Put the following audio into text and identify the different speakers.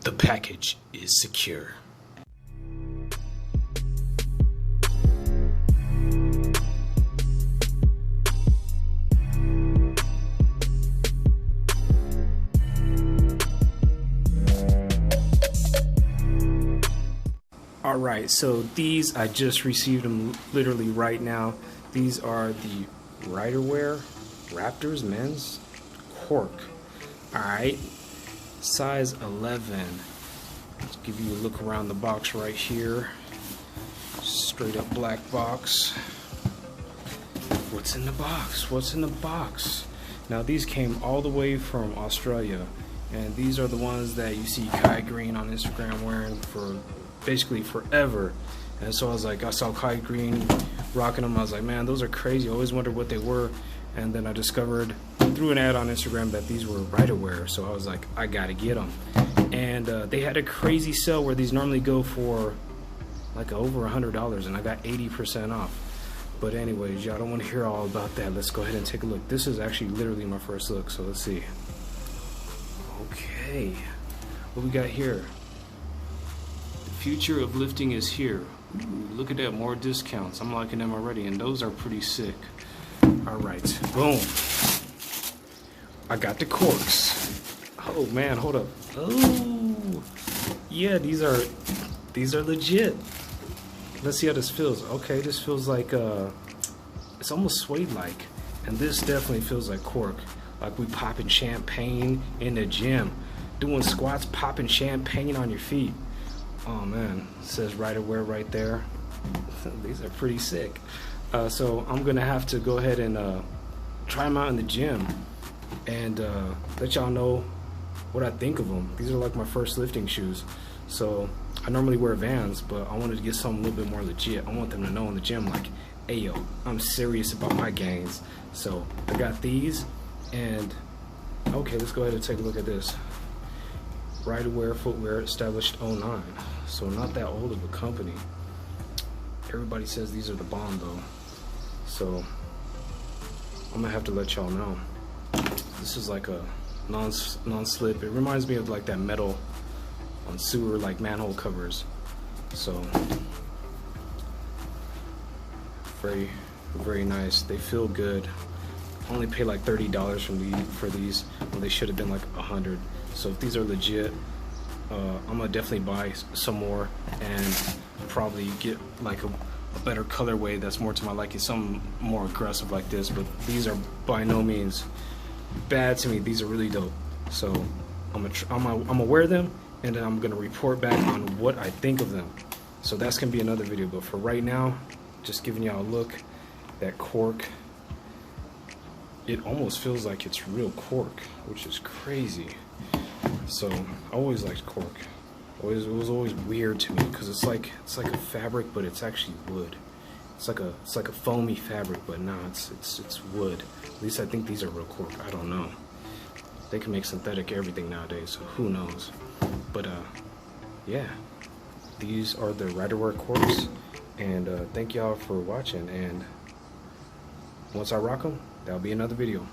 Speaker 1: The package is secure. Alright, so these, I just received them literally right now. These are the Ryderwear Raptors Men's Cork. Alright, size 11. Let's give you a look around the box right here. Straight up black box. What's in the box? What's in the box? Now these came all the way from Australia, and these are the ones that you see Kai Green on Instagram wearing for basically forever. And so I was like, I saw Kai Green rocking them. I was like, man, those are crazy. I always wondered what they were. And then I discovered through an ad on Instagram that these were Ryderwear. So I was like, I gotta get them. And they had a crazy sale where these normally go for like over $100, and I got 80% off. But anyways, y'all don't want to hear all about that. Let's go ahead and take a look. This is actually literally my first look, so let's see. Okay, what we got here? Future of lifting is here. Ooh, look at that, more discounts. I'm liking them already, and those are pretty sick. All right, boom. I got the corks. Oh man, hold up. Oh, yeah, these are legit. Let's see how this feels. Okay, this feels like it's almost suede-like, and this definitely feels like cork. Like we popping champagne in the gym, doing squats, popping champagne on your feet. Oh man, it says Ryderwear right there. These are pretty sick. So I'm gonna have to go ahead and try them out in the gym and let y'all know what I think of them. These are like my first lifting shoes. So I normally wear Vans, but I wanted to get something a little bit more legit. I want them to know in the gym, like, hey yo, I'm serious about my gains. So I got these, and okay, let's go ahead and take a look at this. Ryderwear footwear established 09, so not that old of a company. Everybody says these are the bomb though, so I'm gonna have to let y'all know. This is like a non-slip. It reminds me of like that metal on sewer, like manhole covers. So very, very nice. They feel good. I only pay like $30 for these when they should have been like $100. So if these are legit, I'm gonna definitely buy some more and probably get like a better colorway that's more to my liking, something more aggressive like this. But these are by no means bad to me. These are really dope. So I'm gonna wear them, and then I'm gonna report back on what I think of them. So that's gonna be another video. But for right now, just giving y'all a look. That cork, it almost feels like it's real cork, which is crazy. So I always liked cork. It was always weird to me because it's like a fabric, but it's actually wood. It's like a foamy fabric, but no, it's wood. At least I think these are real cork. I don't know. They can make synthetic everything nowadays, so who knows? But yeah, these are the Ryderwear corks, and thank y'all for watching. And once I rock them, that'll be another video.